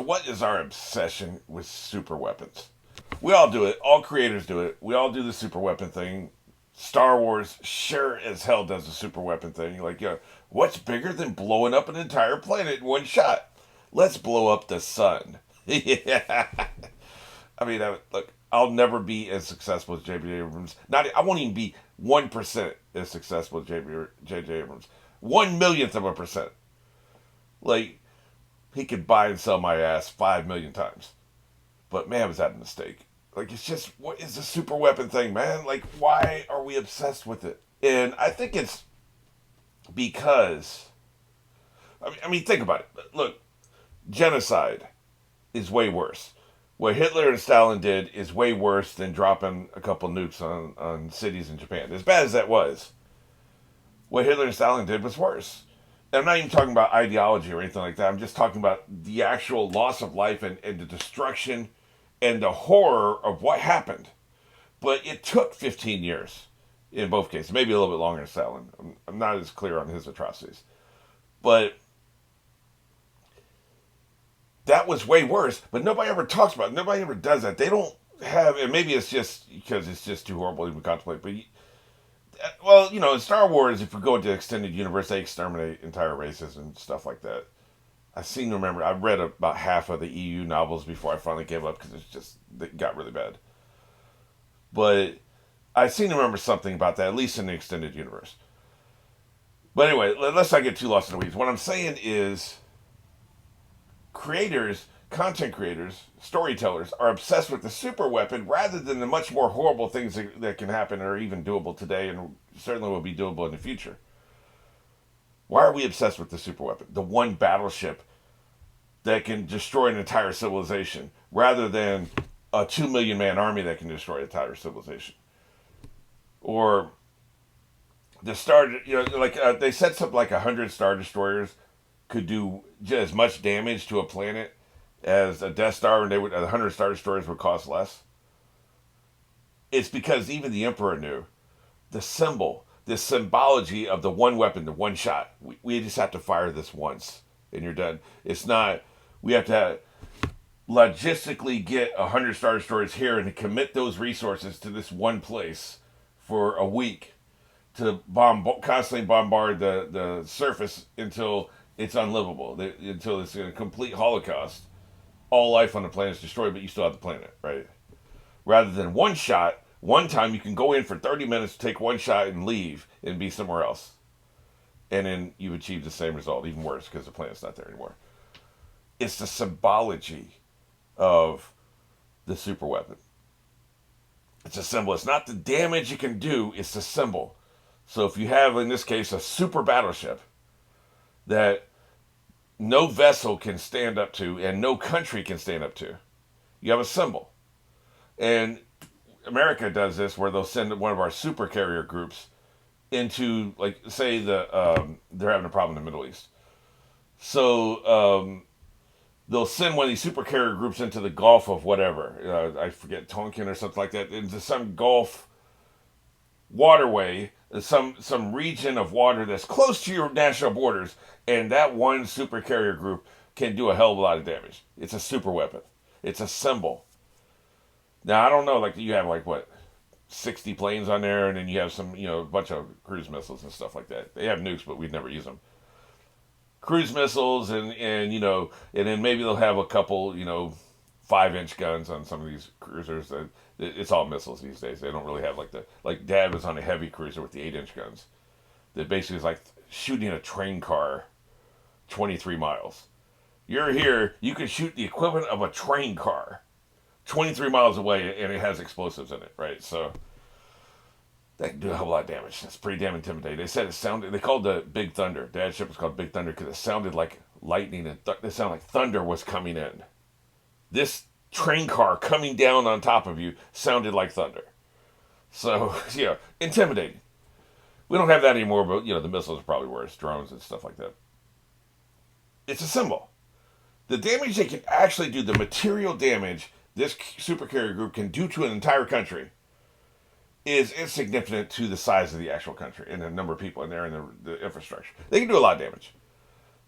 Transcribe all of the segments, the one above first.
what is our obsession with super weapons? We all do it. All creators do it. We all do the super weapon thing. Star Wars sure as hell does the super weapon thing. Like, what's bigger than blowing up an entire planet in one shot? Let's blow up the sun. Yeah. I mean, look, I'll never be as successful as J.J. Abrams. I won't even be 1% as successful as J.J. Abrams. 1/1,000,000th of a percent. Like, he could buy and sell my ass 5 million times. But man, was that a mistake. Like, it's just, what is the super weapon thing, man? Like, why are we obsessed with it? And I think it's because, I mean, think about it. Look, genocide is way worse. What Hitler and Stalin did is way worse than dropping a couple nukes on cities in Japan. As bad as that was, what Hitler and Stalin did was worse. And I'm not even talking about ideology or anything like that. I'm just talking about the actual loss of life and the destruction and the horror of what happened. But it took 15 years in both cases. Maybe a little bit longer in Stalin. I'm not as clear on his atrocities. But that was way worse. But nobody ever talks about it. Nobody ever does that. They don't have, and maybe it's just because it's just too horrible to even contemplate. But, well, in Star Wars, if we go into the extended universe, they exterminate entire races and stuff like that. I read about half of the EU novels before I finally gave up because it got really bad. But I seem to remember something about that, at least in the extended universe. But anyway, let's not get too lost in the weeds. What I'm saying is, content creators, storytellers are obsessed with the super weapon rather than the much more horrible things that can happen or are even doable today and certainly will be doable in the future. Why are we obsessed with the super weapon? The one battleship that can destroy an entire civilization rather than a 2 million man army that can destroy an entire civilization. Or the Star, they said something like 100 Star Destroyers could do just as much damage to a planet as a Death Star, and 100 Star Destroyers would cost less. It's because even the Emperor knew the symbology of the one weapon, the one shot. We just have to fire this once, and you're done. It's not. We have to logistically get 100 Star Destroyers here and to commit those resources to this one place for a week to constantly bombard the surface until it's unlivable, until it's a complete holocaust. All life on the planet is destroyed, but you still have the planet, right? Rather than one shot, one time you can go in for 30 minutes, take one shot, and leave and be somewhere else. And then you've achieved the same result, even worse, because the planet's not there anymore. It's the symbology of the super weapon. It's a symbol. It's not the damage you can do, it's the symbol. So if you have, in this case, a super battleship that no vessel can stand up to and no country can stand up to, you have a symbol. And America does this where they'll send one of our super carrier groups into, like, say they're having a problem in the Middle East. So they'll send one of these super carrier groups into the Gulf of whatever. I forget, Tonkin or something like that, into some Gulf waterway, some region of water that's close to your national borders, and that one super carrier group can do a hell of a lot of damage. It's a super weapon. It's a symbol. Now, I don't know, like, you have, 60 planes on there, and then you have some, a bunch of cruise missiles and stuff like that. They have nukes, but we'd never use them. Cruise missiles, and then maybe they'll have a couple, 5-inch guns on some of these cruisers. It's all missiles these days. They don't really have, like Dad was on a heavy cruiser with the 8-inch guns. That basically is like shooting a train car 23 miles. You're here, you can shoot the equivalent of a train car 23 miles away, and it has explosives in it, right? So that can do a whole lot of damage. That's pretty damn intimidating. They said they called the Big Thunder. Dad's ship was called Big Thunder because it sounded like lightning, and it sounded like thunder was coming in. This train car coming down on top of you sounded like thunder. So, intimidating. We don't have that anymore, but, the missiles are probably worse, drones and stuff like that. It's a symbol. The damage they can actually do, the material damage this super carrier group can do to an entire country, is insignificant to the size of the actual country and the number of people in there and the infrastructure. They can do a lot of damage,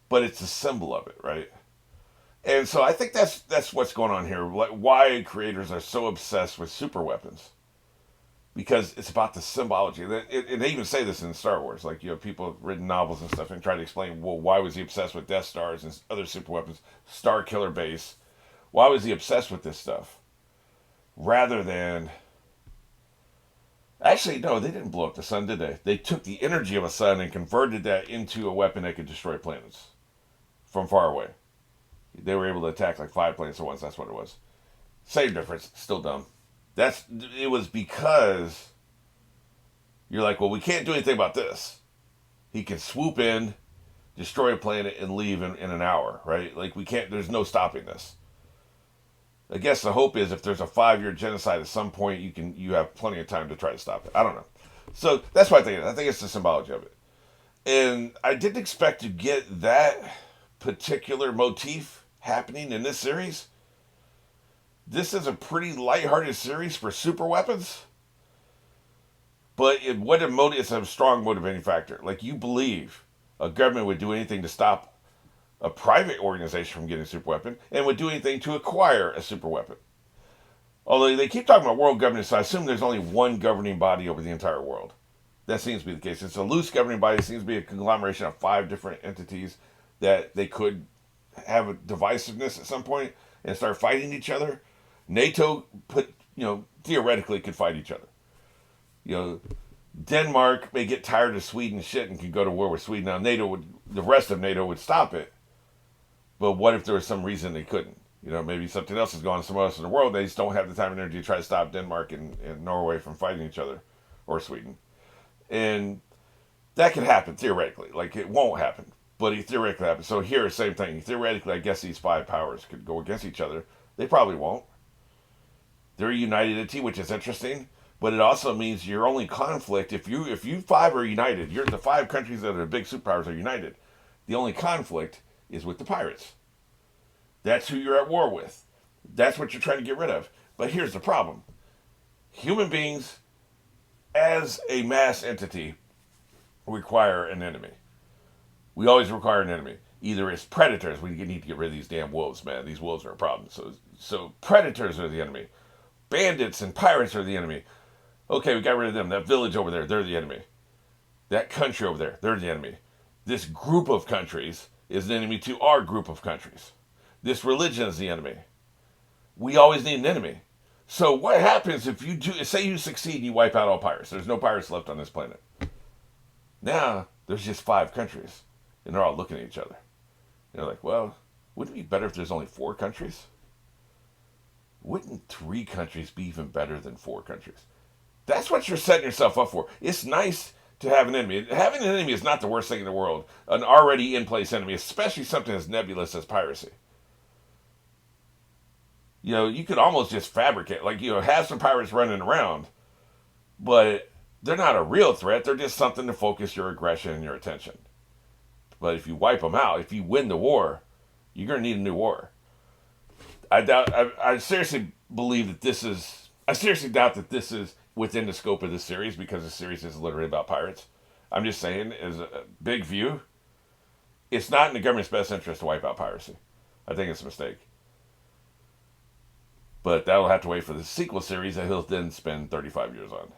but it's a symbol of it, right? And so I think that's what's going on here. Why creators are so obsessed with super weapons, because it's about the symbology. And they even say this in Star Wars. Like, people have written novels and stuff and try to explain, well, why was he obsessed with Death Stars and other super weapons, Star Killer Base? Why was he obsessed with this stuff? Rather than, actually, no, they didn't blow up the sun, did they? They took the energy of a sun and converted that into a weapon that could destroy planets from far away. They were able to attack like 5 planets at once. That's what it was. Same difference. Still dumb. It was because you're like, well, we can't do anything about this. He can swoop in, destroy a planet, and leave in an hour, right? Like, we can't. There's no stopping this. I guess the hope is if there's a 5-year genocide at some point, you have plenty of time to try to stop it. I don't know. So that's what I think. I think it's the symbology of it. And I didn't expect to get that particular motif happening in this series. This is a pretty lighthearted series for super weapons, but it's a strong motivating factor. Like, you believe a government would do anything to stop a private organization from getting a super weapon, and would do anything to acquire a super weapon. Although they keep talking about world governance, so I assume there's only one governing body over the entire world. That seems to be the case. It's a loose governing body. It seems to be a conglomeration of 5 different entities that they could have a divisiveness at some point and start fighting each other. NATO theoretically could fight each other. Denmark may get tired of Sweden shit and could go to war with Sweden. Now the rest of NATO would stop it. But what if there was some reason they couldn't? Maybe something else is going on somewhere else in the world. They just don't have the time and energy to try to stop Denmark and Norway from fighting each other, or Sweden. And that could happen theoretically. Like, it won't happen, but it theoretically happens. So here, same thing. Theoretically, I guess these 5 powers could go against each other. They probably won't. They're a united entity, which is interesting. But it also means your only conflict, if you 5 are united, the 5 countries that are big superpowers are united. The only conflict is with the pirates. That's who you're at war with. That's what you're trying to get rid of. But here's the problem. Human beings, as a mass entity, require an enemy. We always require an enemy. Either it's predators. We need to get rid of these damn wolves, man. These wolves are a problem. So predators are the enemy. Bandits and pirates are the enemy. Okay, we got rid of them. That village over there, they're the enemy. That country over there, they're the enemy. This group of countries is the enemy to our group of countries. This religion is the enemy. We always need an enemy. So what happens if say you succeed and you wipe out all pirates? There's no pirates left on this planet. Now, there's just 5 countries, and they're all looking at each other. And they're like, well, wouldn't it be better if there's only 4 countries? Wouldn't 3 countries be even better than 4 countries? That's what you're setting yourself up for. It's nice to have an enemy. Having an enemy is not the worst thing in the world. An already in place enemy, especially something as nebulous as piracy. You could almost just fabricate, have some pirates running around, but they're not a real threat. They're just something to focus your aggression and your attention. But if you wipe them out, if you win the war, you're going to need a new war. I seriously believe that this is. I seriously doubt that this is within the scope of this series, because the series is literally about pirates. I'm just saying, as a big view, it's not in the government's best interest to wipe out piracy. I think it's a mistake. But that'll have to wait for the sequel series that he'll then spend 35 years on.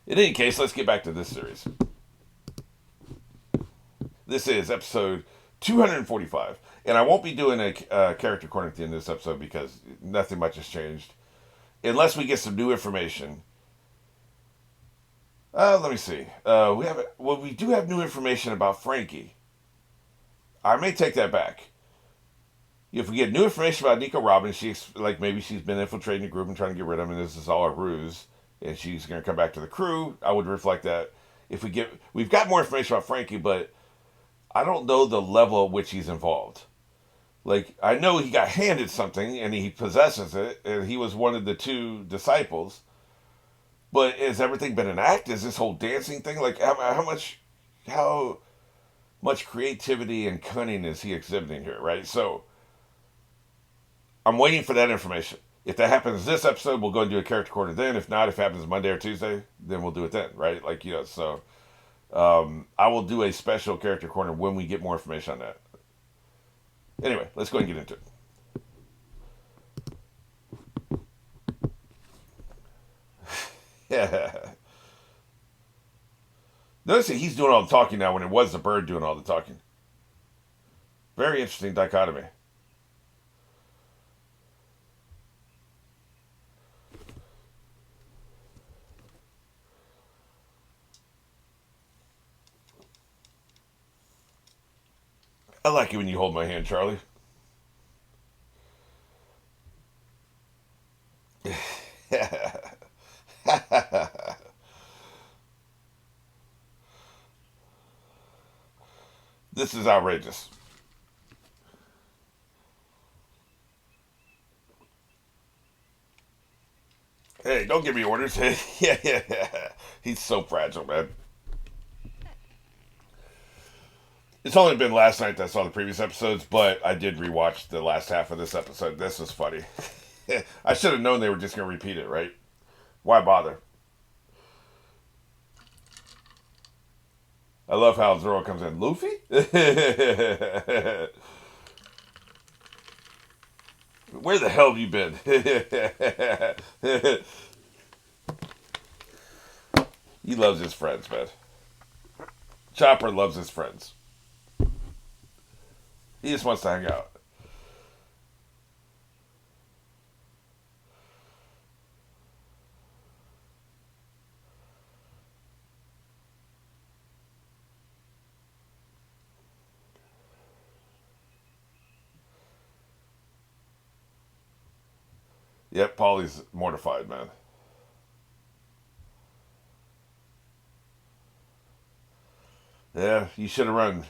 In any case, let's get back to this series. This is episode 245. And I won't be doing a character corner at the end of this episode because nothing much has changed. Unless we get some new information. Let me see. We do have new information about Frankie. I may take that back. If we get new information about Nico Robbins, maybe she's been infiltrating the group and trying to get rid of him, and this is all a ruse, and she's going to come back to the crew, I would reflect that. We've got more information about Frankie, but I don't know the level at which he's involved. I know he got handed something, and he possesses it, and he was one of the 2 disciples, but has everything been an act? Is this whole dancing thing, how much creativity and cunning is he exhibiting here, right? So, I'm waiting for that information. If that happens this episode, we'll go and do a character corner then. If not, if it happens Monday or Tuesday, then we'll do it then, right? So I will do a special character corner when we get more information on that. Anyway, let's go and get into it. Yeah. Notice that he's doing all the talking now when it was the bird doing all the talking. Very interesting dichotomy. I like it when you hold my hand, Charlie. This is outrageous. Hey, don't give me orders. Yeah. He's so fragile, man. It's only been last night that I saw the previous episodes, but I did rewatch the last half of this episode. This was funny. I should have known they were just going to repeat it, right? Why bother? I love how Zoro comes in. Luffy? Where the hell have you been? He loves his friends, man. Chopper loves his friends. He just wants to hang out. Yep, Paulie's mortified, man. Yeah, you should have run.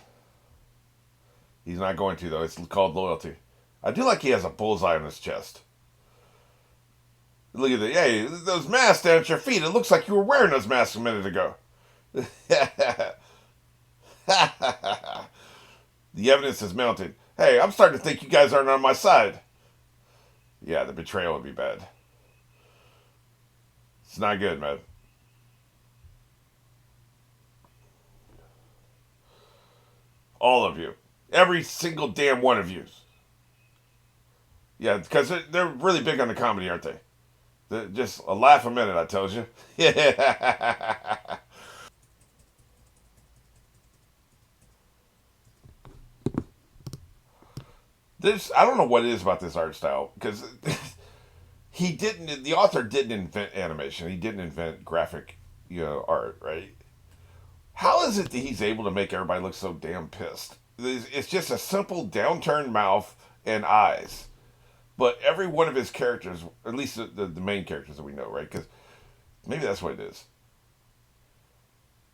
He's not going to, though. It's called loyalty. I do like he has a bullseye on his chest. Look at the, hey, those masks down at your feet. It looks like you were wearing those masks a minute ago. The evidence is mounting. Hey, I'm starting to think you guys aren't on my side. Yeah, the betrayal would be bad. It's not good, man. All of you. Every single damn one of you. Yeah, because they're really big on the comedy, aren't they? Just a laugh a minute, I tells you. Yeah. I don't know what it is about this art style because the author didn't invent animation. He didn't invent graphic, art, right? How is it that he's able to make everybody look so damn pissed? It's just a simple downturned mouth and eyes. But every one of his characters, at least the main characters that we know, right? Because maybe that's what it is.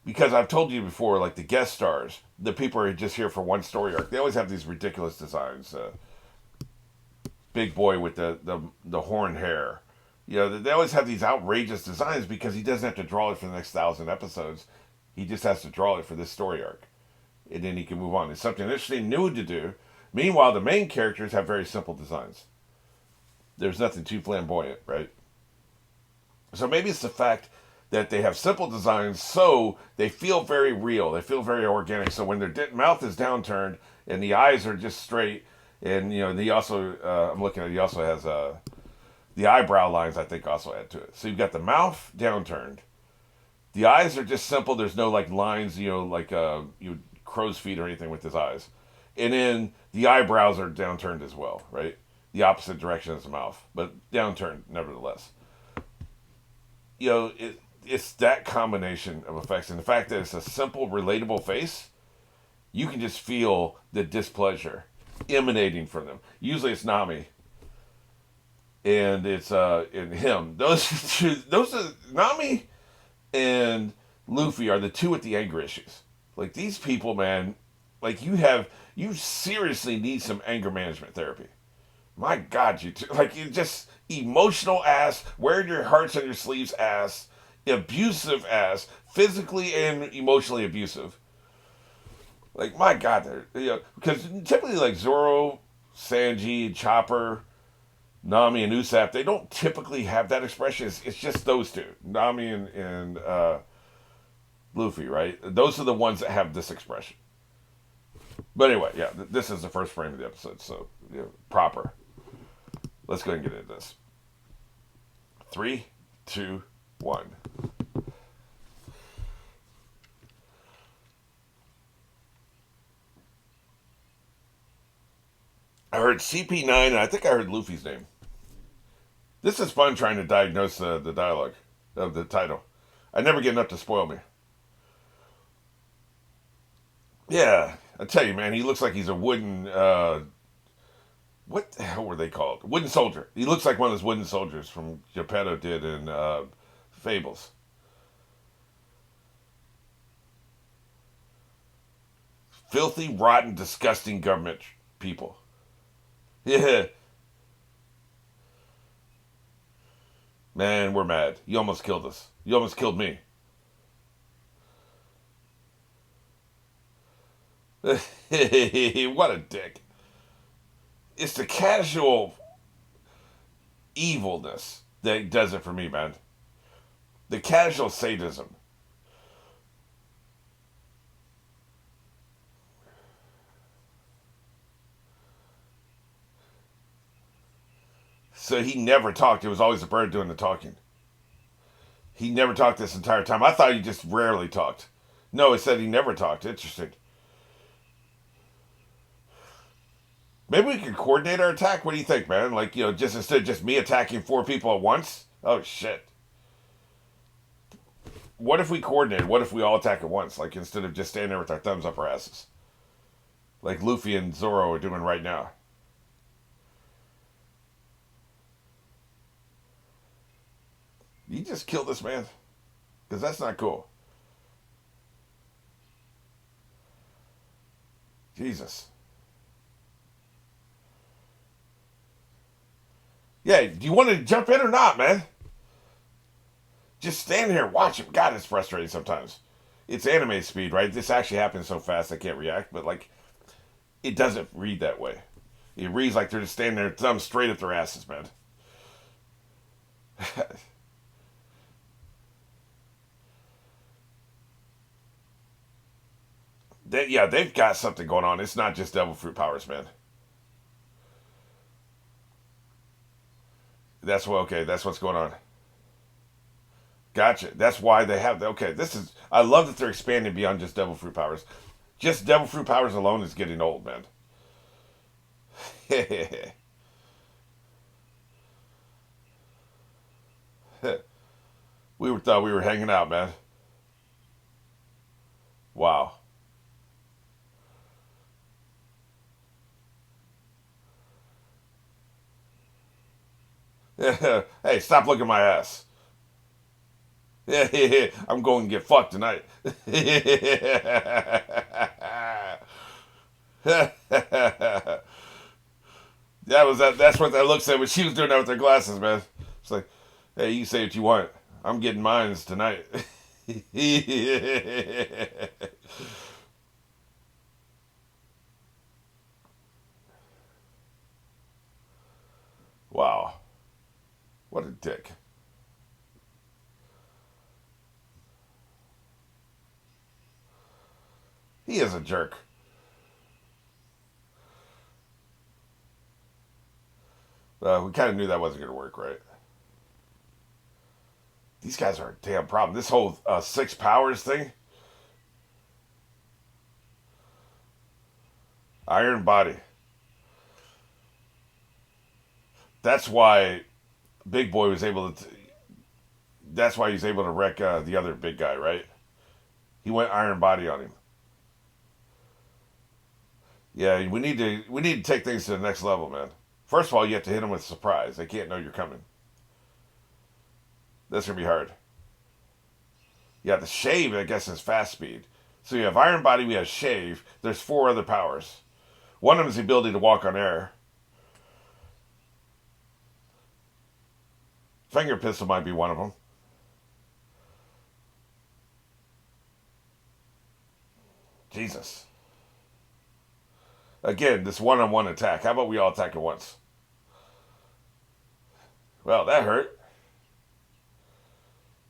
Because I've told you before, like the guest stars, the people are just here for one story arc. They always have these ridiculous designs. Big boy with the horn hair. They always have these outrageous designs because he doesn't have to draw it for the next 1,000 episodes. He just has to draw it for this story arc. And then he can move on. It's something interesting new to do. Meanwhile, the main characters have very simple designs. There's nothing too flamboyant, right? So maybe it's the fact that they have simple designs so they feel very real. They feel very organic. So when their mouth is downturned and the eyes are just straight, and he also I'm looking at he also has the eyebrow lines I think also add to it. So you've got the mouth downturned. The eyes are just simple. There's no like lines, like crow's feet or anything with his eyes. And then the eyebrows are downturned as well, right? The opposite direction as the mouth, but downturned nevertheless. It's that combination of effects and the fact that it's a simple, relatable face. You can just feel the displeasure emanating from them. Usually it's Nami, and it's and him. Those are Nami and Luffy are the two with the anger issues. Like these people, man. Like you seriously need some anger management therapy. My God, you just emotional ass, wearing your hearts on your sleeves ass, abusive ass, physically and emotionally abusive. Like my God, because typically like Zoro, Sanji, Chopper, Nami, and Usopp, they don't typically have that expression. It's just those two, Nami and Luffy, right? Those are the ones that have this expression. But anyway, yeah, this is the first frame of the episode, so yeah, proper. Let's go ahead and get into this. 3, 2, 1. I heard CP9, and I think I heard Luffy's name. This is fun trying to diagnose the dialogue of the title. I never get enough to spoil me. Yeah, I tell you, man, he looks like he's a wooden. What the hell were they called? Wooden soldier. He looks like one of those wooden soldiers from Geppetto did in Fables. Filthy, rotten, disgusting government people. Yeah, man, we're mad. You almost killed us. You almost killed me. What a dick. It's the casual evilness that does it for me, man. The casual sadism. So he never talked. It was always the bird doing the talking. He never talked this entire time. I thought he just rarely talked. No, it said he never talked. Interesting. Maybe we could coordinate our attack. What do you think, man? Like, just instead of just me attacking 4 people at once? Oh, shit. What if we coordinate? What if we all attack at once? Like, instead of just standing there with our thumbs up our asses? Like Luffy and Zoro are doing right now. You just killed this man? Because that's not cool. Jesus. Yeah, do you want to jump in or not, man? Just stand here and watch him. God, it's frustrating sometimes. It's anime speed, right? This actually happens so fast I can't react, but like, it doesn't read that way. It reads like they're just standing there, thumbs straight at their asses, man. Yeah, they've got something going on. It's not just devil fruit powers, man. That's what. Okay, that's what's going on. Gotcha. That's why they have. Okay, this is. I love that they're expanding beyond just devil fruit powers. Just devil fruit powers alone is getting old, man. We thought we were hanging out, man. Wow. Hey, stop looking at my ass. I'm going to get fucked tonight. That's what that looks like when she was doing that with her glasses, man. It's like, hey, you say what you want. I'm getting mines tonight. Wow. What a dick. He is a jerk. We kind of knew that wasn't going to work, right? These guys are a damn problem. This whole six powers thing, iron body. That's why Big Boy was able to. That's why he's able to wreck the other big guy, right? He went iron body on him. Yeah, we need to take things to the next level, man. First of all, you have to hit them with surprise. They can't know you're coming. That's gonna be hard. Yeah, the shave, I guess, is fast speed. So you have iron body, we have shave. There's 4 other powers. One of them is the ability to walk on air. Finger pistol might be one of them. Jesus. Again, this one-on-one attack. How about we all attack at once? Well, that hurt.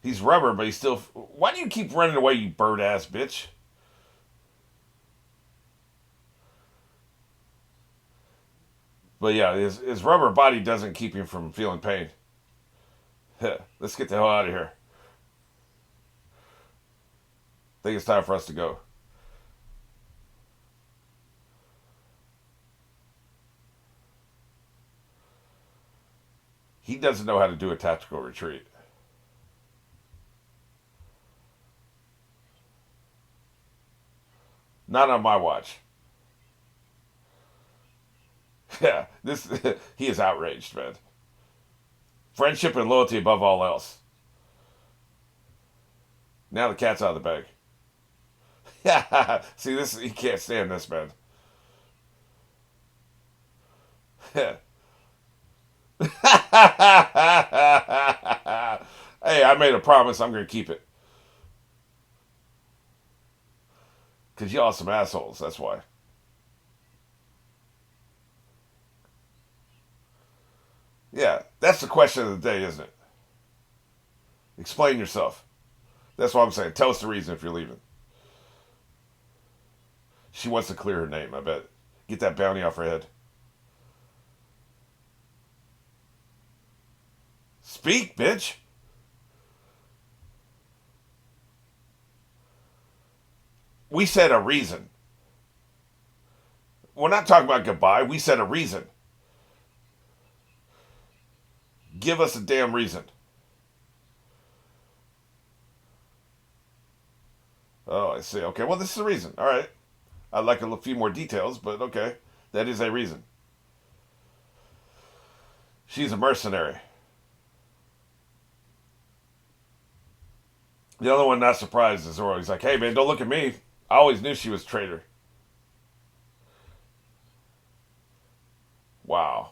He's rubber, but he's still. Why do you keep running away, you bird ass bitch? But yeah, his rubber body doesn't keep him from feeling pain. Let's get the hell out of here. I think it's time for us to go. He doesn't know how to do a tactical retreat. Not on my watch. Yeah, this he is outraged, man. Friendship and loyalty above all else. Now the cat's out of the bag. Yeah, see this he can't stand this, man. Yeah. Hey, I made a promise. I'm gonna keep it. Cause y'all some assholes. That's why. Yeah, that's the question of the day, isn't it? Explain yourself. That's what I'm saying. Tell us the reason if you're leaving. She wants to clear her name. I bet. Get that bounty off her head. Speak, bitch. We said a reason. We're not talking about goodbye. We said a reason. Give us a damn reason. Oh, I see. Okay, well, this is a reason. All right. I'd like a few more details, but okay. That is a reason. She's a mercenary. The other one not surprised is Zoro. He's like, hey, man, don't look at me. I always knew she was a traitor. Wow.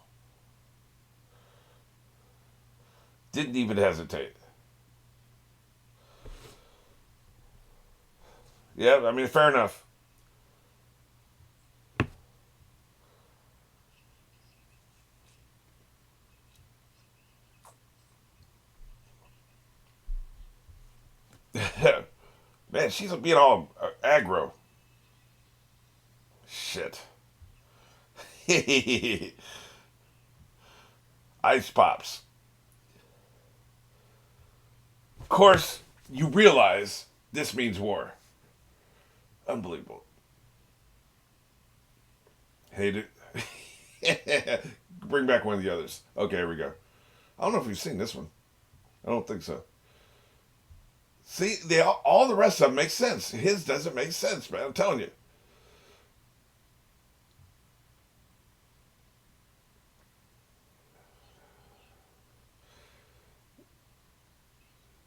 Didn't even hesitate. Yeah, I mean, fair enough. Man, she's being all aggro. Shit. Ice pops. Of course, you realize this means war. Unbelievable. Hate it. Bring back one of the others. Okay, here we go. I don't know if we've seen this one. I don't think so. See, all the rest of them make sense. His doesn't make sense, man. I'm telling you.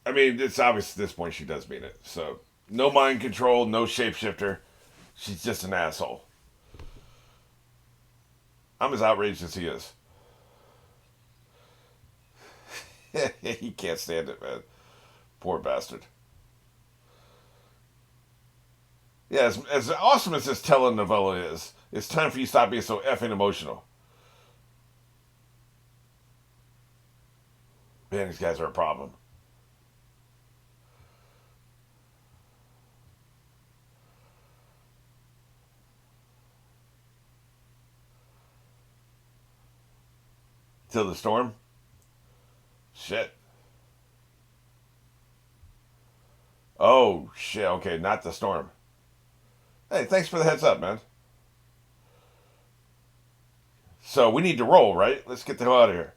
I mean, it's obvious at this point she does mean it. So, no mind control, no shapeshifter. She's just an asshole. I'm as outraged as he is. He can't stand it, man. Poor bastard. Yeah, as awesome as this telenovela is, it's time for you to stop being so effing emotional. Man, these guys are a problem. Till the storm? Shit. Oh, shit. Okay, not the storm. Hey, thanks for the heads up, man. So we need to roll, right? Let's get the hell out of here.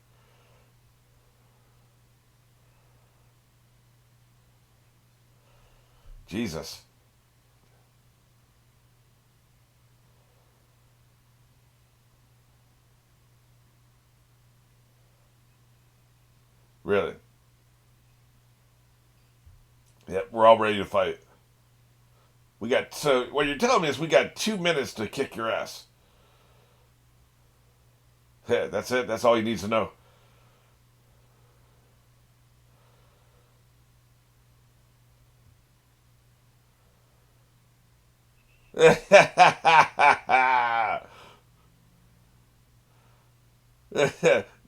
Jesus. Really? Yep, we're all ready to fight. We got so what you're telling me is we got 2 minutes to kick your ass. Yeah, that's it. That's all he needs to know.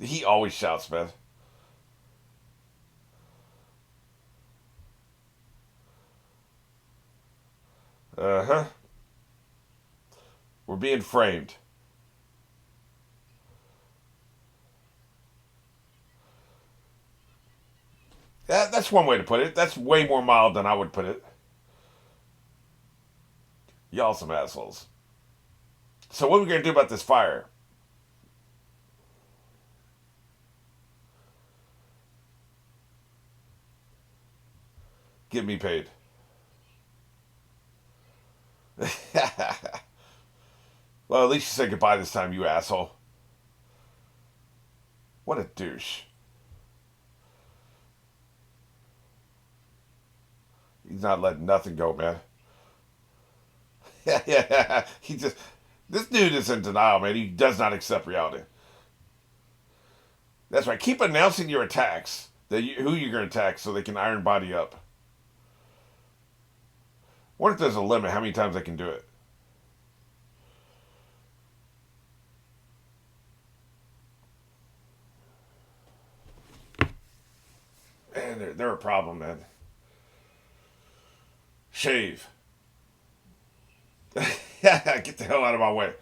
He always shouts, man. Uh huh. We're being framed. That's one way to put it. That's way more mild than I would put it. Y'all some assholes. So what are we gonna do about this fire? Get me paid. Well, at least you said goodbye this time, you asshole. What a douche. He's not letting nothing go, man. Yeah. He just this dude is in denial, man. He does not accept reality. That's right. Keep announcing your attacks, who you're going to attack, so they can iron body up. What if there's a limit how many times they can do it? Man, they're a problem, man. Shave. Get the hell out of my way.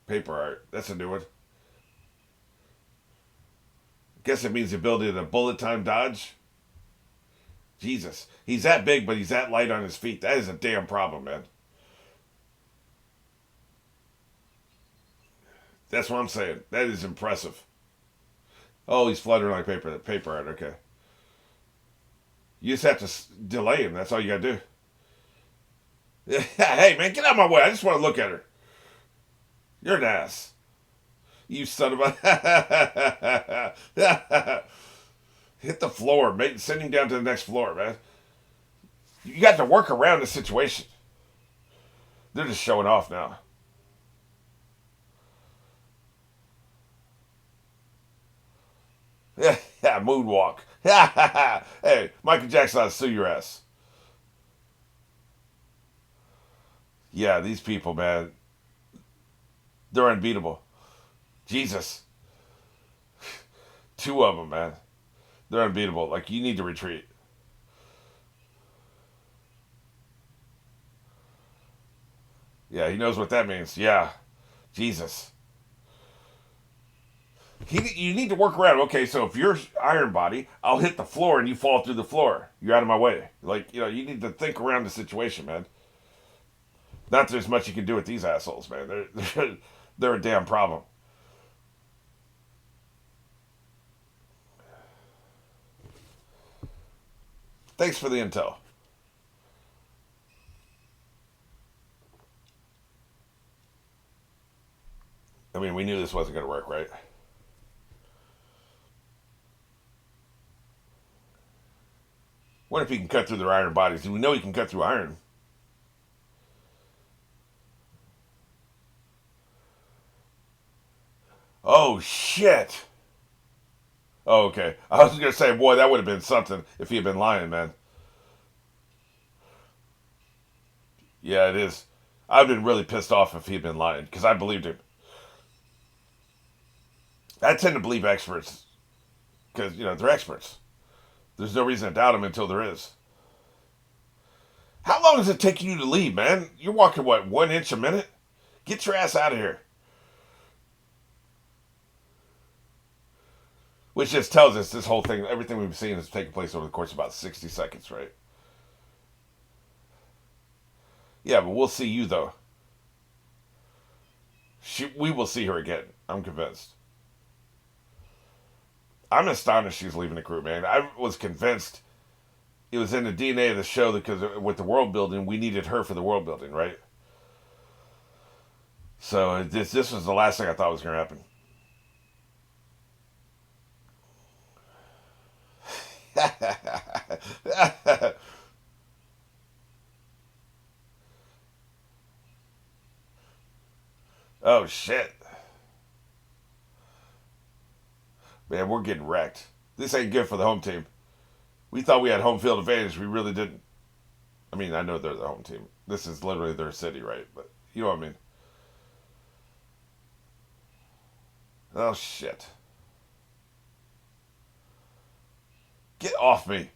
Paper art. That's a new one. Guess it means the ability to bullet time dodge. Jesus. He's that big, but he's that light on his feet. That is a damn problem, man. That's what I'm saying. That is impressive. Oh, he's fluttering like paper. Paper art, okay. You just have to delay him. That's all you gotta do. Hey, man, get out of my way. I just want to look at her. You're an ass. You son of a. Hit the floor, mate. Send him down to the next floor, man. You got to work around the situation. They're just showing off now. Yeah, moonwalk. Hey, Michael Jackson, I'll sue your ass. Yeah, these people, man, they're unbeatable. Jesus. Two of them, man. They're unbeatable. Like, you need to retreat. Yeah, he knows what that means. Yeah. Jesus. You need to work around. Okay, so if you're Iron Body, I'll hit the floor and you fall through the floor. You're out of my way. Like, you need to think around the situation, man. Not that there's much you can do with these assholes, man. They're a damn problem. Thanks for the intel. I mean, we knew this wasn't going to work, right? What if he can cut through their iron bodies? We know he can cut through iron. Oh, shit. Oh, okay. I was going to say, boy, that would have been something if he had been lying, man. Yeah, it is. I've been really pissed off if he had been lying because I believed him. I tend to believe experts because, they're experts. There's no reason to doubt him until there is. How long does it take you to leave, man? You're walking, what, 1 inch a minute? Get your ass out of here. Which just tells us this whole thing, everything we've seen has taken place over the course of about 60 seconds, right? Yeah, but we'll see you, though. We will see her again. I'm convinced. I'm astonished she's leaving the crew, man. I was convinced it was in the DNA of the show because with the world building, we needed her for the world building, right? So this was the last thing I thought was going to happen. Oh, shit. Man, we're getting wrecked. This ain't good for the home team. We thought we had home field advantage. We really didn't. I mean, I know they're the home team. This is literally their city, right? But you know what I mean. Oh, shit. Get off me.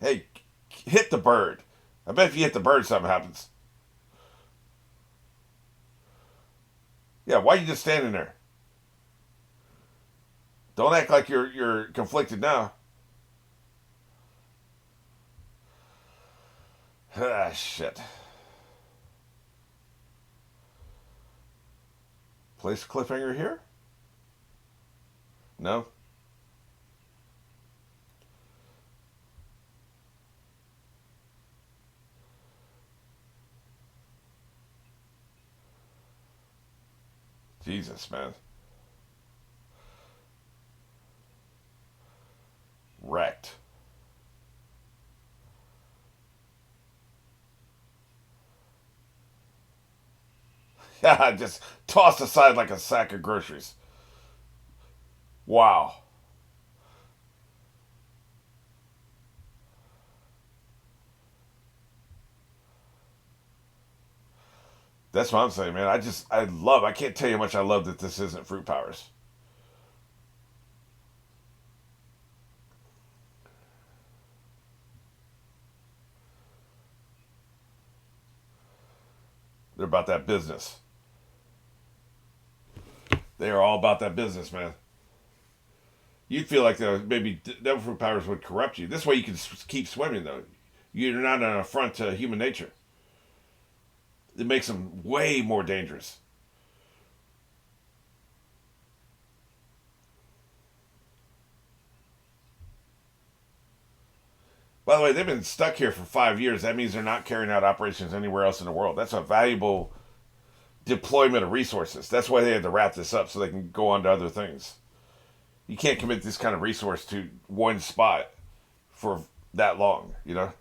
Hey, hit the bird. I bet if you hit the bird, something happens. Yeah, why are you just standing there? Don't act like you're conflicted now. Ah, shit. Place cliffhanger here? No? Jesus, man. Wrecked. Just tossed aside like a sack of groceries. Wow. That's what I'm saying, man. I can't tell you how much I love that this isn't fruit powers. They're about that business. They are all about that business, man. You'd feel like maybe devil fruit powers would corrupt you. This way you can keep swimming, though. You're not an affront to human nature. It makes them way more dangerous. By the way, they've been stuck here for 5 years. That means they're not carrying out operations anywhere else in the world. That's a valuable deployment of resources. That's why they had to wrap this up so they can go on to other things. You can't commit this kind of resource to one spot for that long, you know?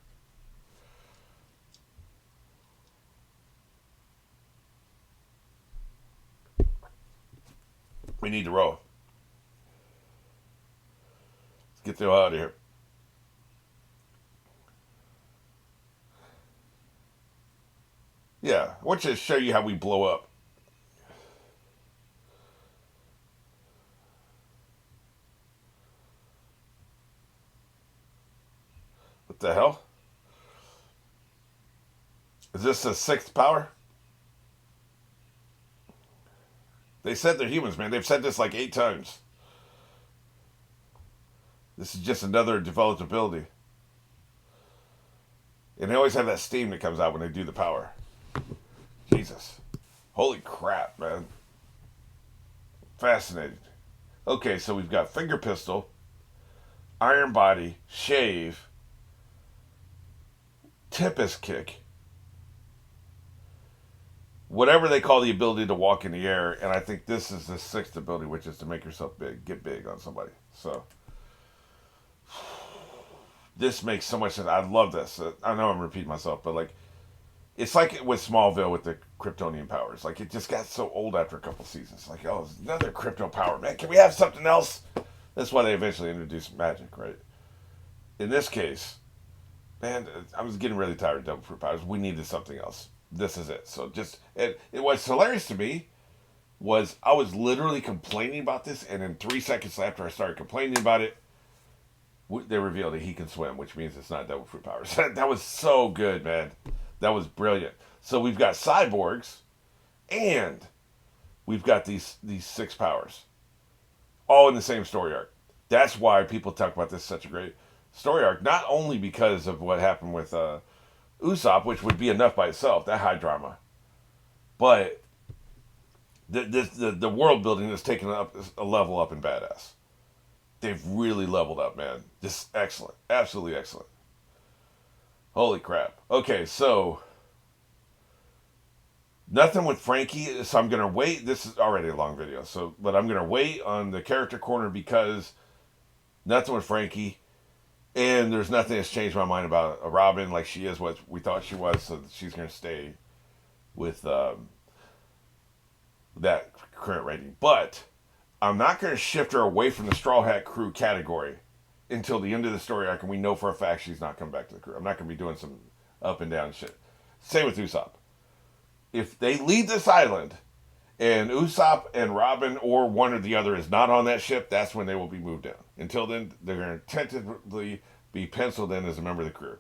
We need to roll. Let's get the hell out of here. Yeah, I want you to show you how we blow up. What the hell? Is this a sixth power? They said they're humans, man. They've said this like 8 times. This is just another developed ability. And they always have that steam that comes out when they do the power. Jesus. Holy crap, man. Fascinating. Okay, so we've got finger pistol, iron body, shave, tempest kick, whatever they call the ability to walk in the air, and I think this is the sixth ability, which is to make yourself big, get big on somebody. So this makes so much sense. I love this. I know I'm repeating myself, but like it's like with Smallville with the Kryptonian powers. Like it just got so old after a couple seasons. Like, oh, it's another crypto power, man. Can we have something else? That's why they eventually introduced magic, right? In this case, man, I was getting really tired of double fruit powers. We needed something else. This is it. So just it was hilarious to me was I was literally complaining about this, and in 3 seconds after I started complaining about it, they revealed that he can swim, which means it's not double fruit powers. That was so good, man. That was brilliant. So we've got cyborgs, and we've got these six powers, all in the same story arc. That's why people talk about this such a great story arc. Not only because of what happened with Usopp, which would be enough by itself, that high drama, but the world building is taken up a level up in badass. They've really leveled up, man. Just excellent, absolutely excellent. Holy crap. Okay, so nothing with Frankie, so I'm gonna wait. This is already a long video, so but I'm gonna wait on the character corner because nothing with Frankie, and there's nothing that's changed my mind about Robin. Like she is what we thought she was, so she's gonna stay with that current rating. But I'm not gonna shift her away from the Straw Hat Crew category until the end of the story arc, and we know for a fact she's not coming back to the crew. I'm not gonna be doing some up and down shit. Same with Usopp. If they leave this island and Usopp and Robin or one or the other is not on that ship, that's when they will be moved down. Until then, they're going to tentatively be penciled in as a member of the crew.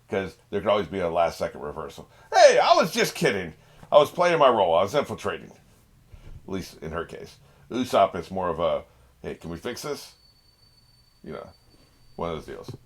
Because there could always be a last second reversal. Hey, I was just kidding. I was playing my role. I was infiltrating. At least in her case. Usopp is more of a, hey, can we fix this? You know, one of those deals.